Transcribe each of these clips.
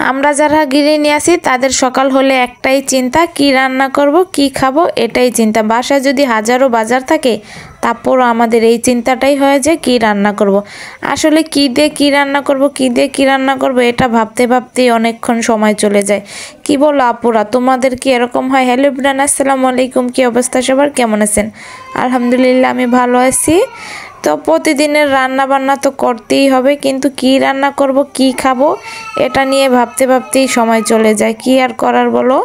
আমরা যারা গৃহিণী আছি তাদের সকাল হলে একটাই চিন্তা, কি রান্না করব, কি খাবো, এটাই চিন্তা। বাসায় যদি হাজারো বাজার থাকে তারপরও আমাদের এই চিন্তাটাই হয় যে কি রান্না করব। আসলে কি দিয়ে কি রান্না করব, কি দিয়ে কি রান্না করব, এটা ভাবতে ভাবতেই অনেকক্ষণ সময় চলে যায়। কি বলো আপুরা, তোমাদের কি এরকম হয়? হ্যালো ব্রান, আসসালামু আলাইকুম। কি অবস্থা সবার, কেমন আছেন? আলহামদুলিল্লাহ আমি ভালো আছি। তো প্রতিদিনের রান্না বান্না তো করতেই হবে, কিন্তু কি রান্না করব, কি খাবো, এটা নিয়ে ভাবতে ভাবতেই সময় চলে যায়। কি আর করার বলো,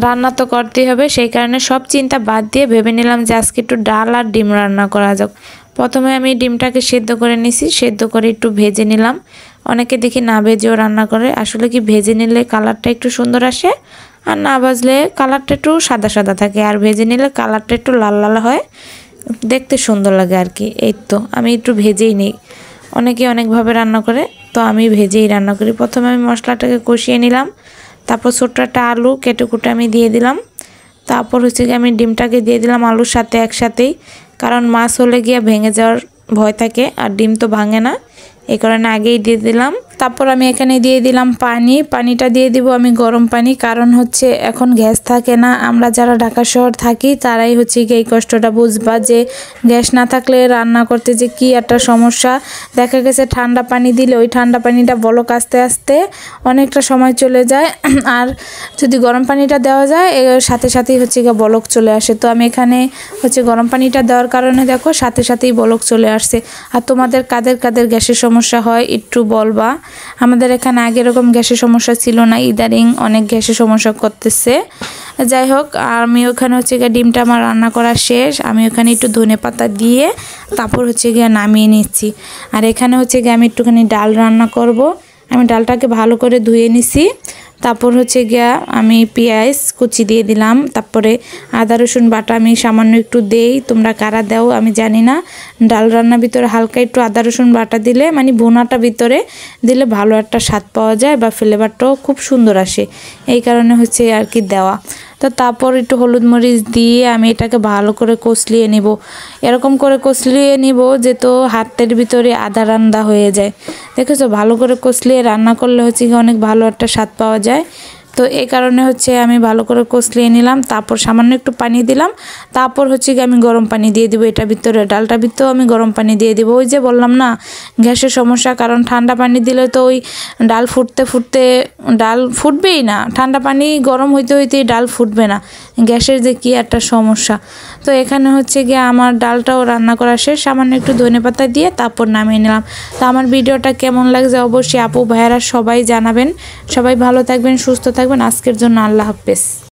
রান্না তো করতেই হবে। সেই কারণে সব চিন্তা বাদ দিয়ে ভেবে নিলাম যে আজকে একটু ডাল আর ডিম রান্না করা যাক। প্রথমে আমি ডিমটাকে সেদ্ধ করে নিছি, সেদ্ধ করে একটু ভেজে নিলাম। অনেকে দেখি না ভেজেও রান্না করে, আসলে কি ভেজে নিলে কালারটা একটু সুন্দর আসে, আর না ভাজলে কালারটা একটু সাদা সাদা থাকে, আর ভেজে নিলে কালারটা একটু লাল লাল হয়, দেখতে সুন্দর লাগে আর কি। এই তো আমি একটু ভেজেই নিই, অনেকে অনেকভাবে রান্না করে, তো আমি ভেজেই রান্না করি। প্রথমে আমি মশলাটাকে কষিয়ে নিলাম, তারপর ছোট্ট একটা আলু কেটে কুটে আমি দিয়ে দিলাম। তারপর হচ্ছে গিয়ে আমি ডিমটাকে দিয়ে দিলাম আলুর সাথে একসাথেই, কারণ মাছ হলে গিয়ে ভেঙে যাওয়ার ভয় থাকে, আর ডিম তো ভাঙে না, এই কারণে আগেই দিয়ে দিলাম। তারপর আমি এখানে দিয়ে দিলাম পানিটা দিয়ে দিব আমি গরম পানি, কারণ হচ্ছে এখন গ্যাস থাকে না। আমরা যারা ঢাকা শহর থাকি তারাই হচ্ছে এই কষ্টটা বুঝবা, যে গ্যাস না থাকলে রান্না করতে যে কি একটা সমস্যা। দেখা গেছে ঠান্ডা পানি দিলে ওই ঠান্ডা পানিটা বলক আস্তে আস্তে অনেকটা সময় চলে যায়, আর যদি গরম পানিটা দেওয়া যায় এর সাথে সাথেই হচ্ছে গিয়ে বলক চলে আসে। তো আমি এখানে হচ্ছে গরম পানিটা দেওয়ার কারণে দেখো সাথে সাথেই বলক চলে আসছে। আর তোমাদের কাদের কাদের গ্যাসের সমস্যা হয় একটু বলবা। আমাদের এখানে আগে এরকম গ্যাসের সমস্যা ছিল না, ইদারিং অনেক গ্যাসের সমস্যা করতেছে। যাই হোক, আমি ওখানে হচ্ছে গিয়ে ডিমটা আমার রান্না করা শেষ, আমি ওখানে একটু ধনেপাতা দিয়ে তারপর হচ্ছে গিয়ে নামিয়ে নিচ্ছি। আর এখানে হচ্ছে গিয়ে আমি একটুখানি ডাল রান্না করব। আমি ডালটাকে ভালো করে ধুয়ে নিছি, তারপর হচ্ছে গিয়া আমি পেঁয়াজ কুচি দিয়ে দিলাম, তারপরে আদা রসুন বাটা আমি সামান্য একটু দেই, তোমরা কারা দাও আমি জানি না। ডাল রান্নার ভিতরে হালকা একটু আদা রসুন বাটা দিলে, মানে ভুনাটা ভিতরে দিলে ভালো একটা স্বাদ পাওয়া যায় বা ফ্লেভারটাও খুব সুন্দর আসে, এই কারণে হচ্ছে আর কি দেওয়া। তো তারপর একটু হলুদ মরিচ দিয়ে আমি এটাকে ভালো করে কষলিয়ে নিব। এরকম করে কষলিয়ে নিব যে তো হাতের ভিতরে আধা রান্না হয়ে যায়। দেখেছো, ভালো করে কষলিয়ে রান্না করলে হচ্ছে কি অনেক ভালো একটা স্বাদ পাওয়া যায়। তো এই কারণে হচ্ছে আমি ভালো করে কষলিয়ে নিলাম, তারপর সামান্য একটু পানি দিলাম, তারপর হচ্ছে কি আমি গরম পানি দিয়ে দিব। এটা ভিতরে ডালটা ভিতরেও আমি গরম পানি দিয়ে দিব। ওই যে বললাম না গ্যাসের সমস্যা, কারণ ঠান্ডা পানি দিলে তো ওই ডাল ফুটতে ফুটতে ডাল ফুটবেই না, ঠান্ডা পানি গরম হইতে হইতেই ডাল ফুটবে না, গ্যাসের যে কি একটা সমস্যা। তো এখানে হচ্ছে গিয়ে আমার ডালটাও রান্না করা শেষ, সামান্য একটু ধনেপাতা দিয়ে তারপর নামিয়ে নিলাম। তো আমার ভিডিওটা কেমন লাগছে অবশ্যই আপু ভাইয়ারা সবাই জানাবেন। সবাই ভালো থাকবেন, সুস্থ থাকবেন। আজকের জন্য আল্লাহ হাফেজ।